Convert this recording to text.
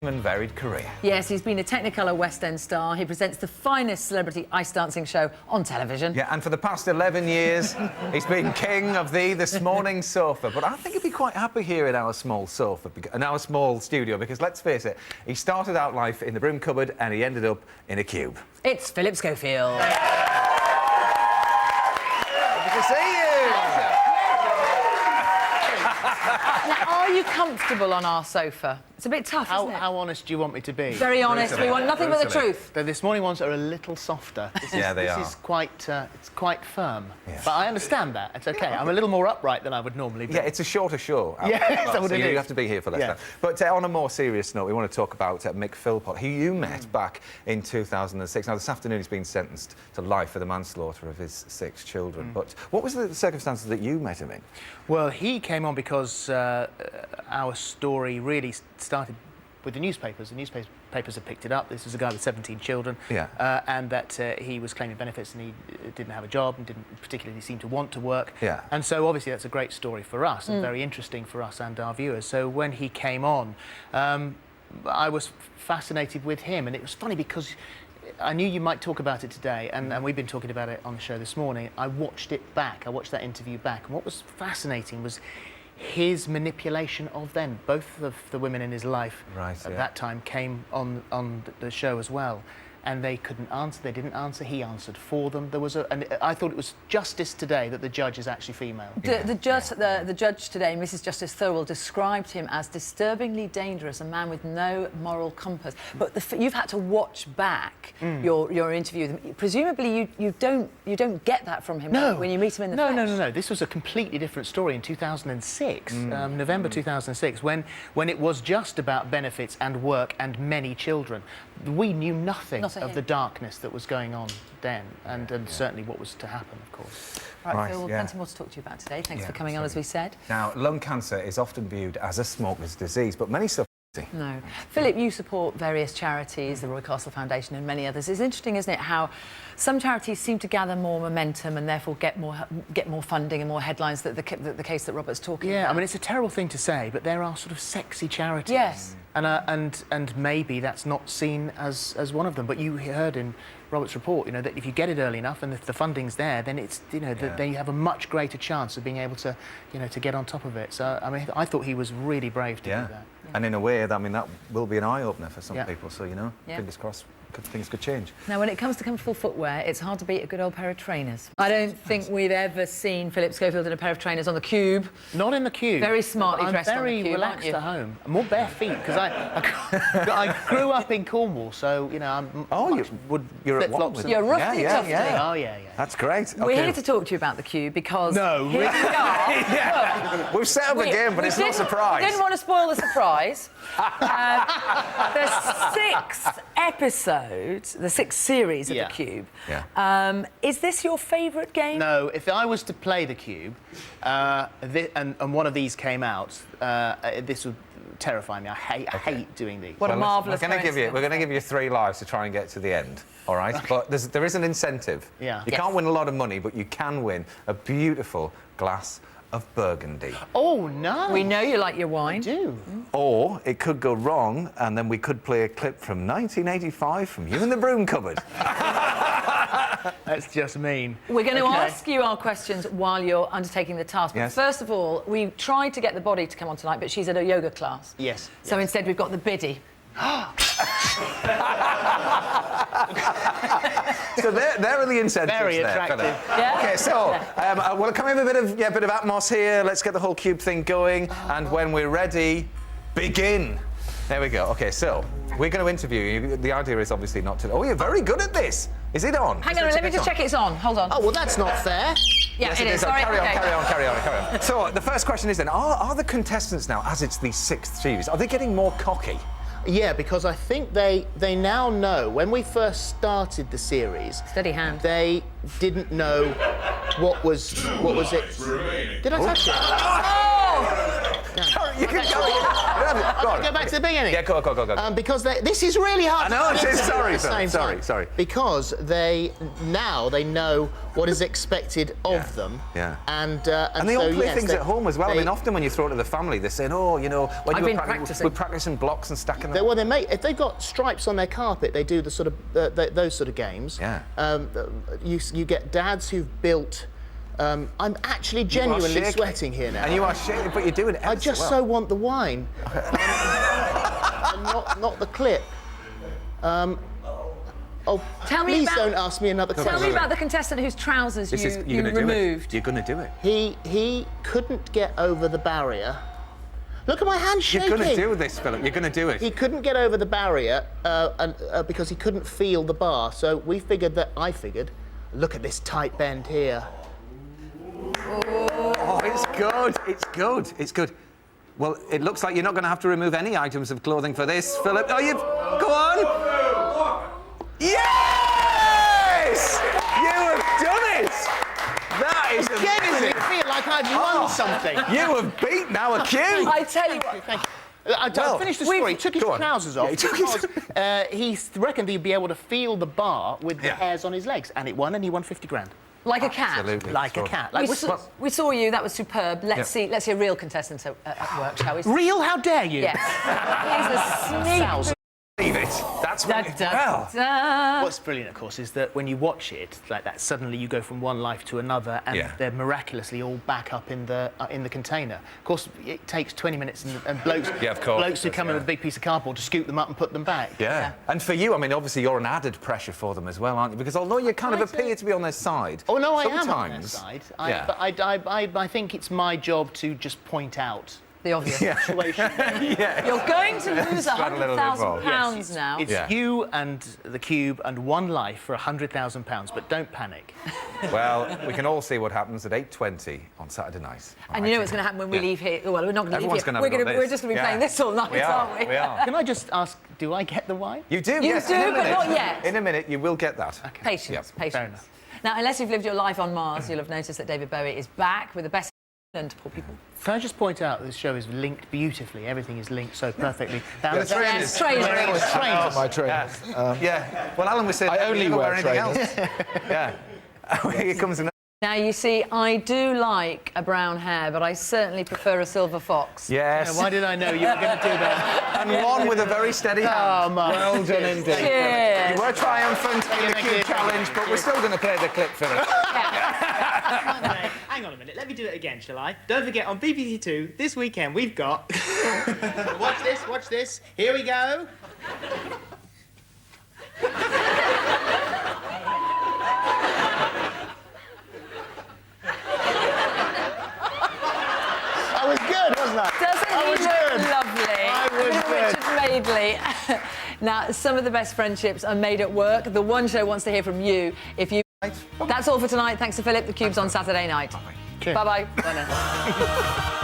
And varied career. Yes, he's been a Technicolor West End star. He presents the finest celebrity ice dancing show on television. Yeah, and for the past 11 years, he's been king of the This Morning sofa. But I think he'd be quite happy here in our small sofa, in our small studio, because let's face it, he started out life in the broom cupboard and he ended up in a cube. It's Phillip Schofield. Good to see you! Now, are you comfortable on our sofa? It's a bit tough, isn't it? How honest do you want me to be? Very honest. We want nothing but the truth. The This Morning ones are a little softer. This is quite, it's quite firm. Yeah. But I understand that. It's OK. I'm a little more upright than I would normally be. Yeah, it's a shorter show. Yeah, so you have to be here for less time. But on a more serious note, we want to talk about Mick Philpott, who you met back in 2006. Now, this afternoon he's been sentenced to life for the manslaughter of his 6 children. But what was the circumstances that you met him in? Well, he came on because our story really started with the newspapers. The newspapers had picked it up. This was a guy with 17 children, and that he was claiming benefits and he didn't have a job and didn't particularly seem to want to work. Yeah. And so obviously that's a great story for us and very interesting for us and our viewers. So when he came on, I was fascinated with him, and it was funny because I knew you might talk about it today, and we've been talking about it on the show this morning. I watched it back. I watched that interview back, and what was fascinating was his manipulation of them. Both of the women in his life at that time came on the show as well, and they couldn't answer. They didn't answer. He answered for them. There was and I thought it was justice today that the judge is actually female. The judge today, Mrs. Justice Thirlwell, described him as disturbingly dangerous, a man with no moral compass. But you've had to watch back your interview with him. Presumably, you don't get that from him when you meet him in the flesh. No. This was a completely different story in 2006, November 2006, when it was just about benefits and work and many children. We knew nothing of the darkness that was going on then, and certainly what was to happen, of course. Right, Phil, plenty more to talk to you about today. Thanks for coming on, as we said. Now, lung cancer is often viewed as a smoker's disease, but many suffer. No. Philip, you support various charities, the Roy Castle Foundation and many others. It's interesting, isn't it, how some charities seem to gather more momentum and therefore get more funding and more headlines, the case that Robert's talking about. Yeah, I mean, it's a terrible thing to say, but there are sort of sexy charities. Yes. And maybe that's not seen as one of them. But you heard in Robert's report, you know, that if you get it early enough and if the funding's there, then it's, you know, then you have a much greater chance of being able to, you know, to get on top of it. So, I mean, I thought he was really brave to do that. And in a way, I mean, that will be an eye-opener for some people. So, you know, fingers crossed, things could change. Now, when it comes to comfortable footwear, it's hard to beat a good old pair of trainers. I don't think we've ever seen Phillip Schofield in a pair of trainers on the Cube. Not in the Cube. Very smartly dressed on the Cube, I'm very relaxed at home. More bare feet, because I grew up in Cornwall, so, you know, you're at one with You're roughly tufty. Oh, yeah. That's great. We're here to talk to you about the Cube because here we are. We've set up a game, but it's not a surprise. We didn't want to spoil the surprise. The 6th episode, the 6th series of the Cube. Is this your favourite game? No, if I was to play the Cube, and one of these came out, this would terrify me. I hate doing these. What a marvellous coincidence. We're going to give you 3 lives to try and get to the end, all right? But there is an incentive. Yeah. You can't win a lot of money, but you can win a beautiful glass of Burgundy. Oh, no. We know you like your wine. I do. Or it could go wrong, and then we could play a clip from 1985 from you in the broom cupboard. That's just mean. We're going to ask you our questions while you're undertaking the task. But first of all, we tried to get the body to come on tonight, but she's at a yoga class. Yes. So instead, we've got the biddy. So there are the incentives. Very attractive. Yeah? OK, so we'll come in with a bit of atmos here. Let's get the whole Cube thing going. And when we're ready, begin. There we go. OK, so we're going to interview you. The idea is obviously not to... Oh, you're very good at this. Is it on? Hang on, let me just check it's on. Hold on. Oh, well, that's not fair. Yeah, it is. Sorry. Carry on. So the first question is then, are the contestants now, as it's the 6th series, are they getting more cocky? Yeah, because I think they now know. When we first started the series, steady hand, they didn't know what was it. Did I touch it? Oh! You can go. Go back to the beginning. Yeah, go. Because this is really hard. I know, to it is. get to at the same Sorry. time. Sorry. Because they know what is expected of them. Yeah. And they so, all play yes, things at home as well. I mean, they- often when you throw it to the family, they're saying, "Oh, you know, when I've you been were practicing. we're practicing blocks and stacking them." Well, if they've got stripes on their carpet, they do the sort of those sort of games. Yeah. You get dads who've built. I'm actually genuinely shaking. sweating here now. And you are shaking, but you're doing it. I just so want the wine, and not the clip. Tell me please about- don't ask me another question. Tell me about the contestant whose trousers you removed. You're going to do it. He couldn't get over the barrier. Look at my hand shaking. You're going to do this, Philip. You're going to do it. He couldn't get over the barrier because he couldn't feel the bar. So I figured, look at this tight bend here. Oh, it's good. It's good. It's good. Well, it looks like you're not going to have to remove any items of clothing for this, Philip. Oh, you go on. Yes! You have done it. That is Genuinely amazing. feel like I've won something. You have beaten our cue. I tell you what. Thank you. I'll finish the story. He took his go on. trousers Yeah, off he took his- because he reckoned he'd be able to feel the bar with the Yeah. hairs on his legs, and he won 50 grand. Like a cat. Absolutely. Like a cat. Like We saw you. That was superb. Let's see a real contestant at work, shall we? real? How dare you? Yes. Here's a sneak. Thousand. Believe it. That's Da, what. da, Well, da. What's brilliant, of course, is that when you watch it like that, suddenly you go from one life to another, and Yeah. they're miraculously all back up in the container. Of course, it takes 20 minutes, and blokes, Yeah, of course. blokes who come in with a big piece of cardboard to scoop them up and put them back. yeah. And for you, I mean, obviously, you're an added pressure for them as well, aren't you? Because although you kind of Right, appear to be on their side, Oh no, I am on their sometimes- side. Yeah. But I think it's my job to just point out The obvious. the situation. Yeah. You're going to lose Quite a little involved. £100,000 now. It's Yeah. you and the cube and one life for £100,000, but don't panic. Well, we can all see what happens at 8:20 on Saturday night. And you know what's going to happen when we leave here? Well, we're not going to leave Everyone's here. gonna have a go at We're this. just going to be Yeah. playing this all night, We are. aren't we? We are. Can I just ask, do I get the wine? You do, You yes. do, in a but minute. not yet. In a minute, you will get that. Patience, Yeah. patience. Fair enough. Now, unless you've lived your life on Mars, you'll have noticed that David Bowie is back with the best and poor people. Can I just point out this show is linked beautifully? Everything is linked so perfectly. Down Yeah, to trainers. Trainers. Trainers. My trainers. Yeah. Well, Alan was saying I only you never wear anything trainers. else. Yeah. Here comes another. Now, you see, I do like a brown hair, but I certainly prefer a silver fox. Yes. Why did I know you were going to do that? And one with a very steady hand. Oh, my. Well done indeed. Cheers. You were triumphant in the Thank cube you. challenge, but we're still going to play the clip, Philip. Hang on a minute, let me do it again, shall I? Don't forget, on BBC Two, this weekend, we've got... watch this. Here we go. I was good, wasn't I? Doesn't I he was look good. lovely? I was Richard good. Madeley. Now, some of the best friendships are made at work. The One Show wants to hear from you. If you... That's all for tonight. Thanks to Philip. The Cube's on Saturday night. Cheers. Bye-bye. Bye now.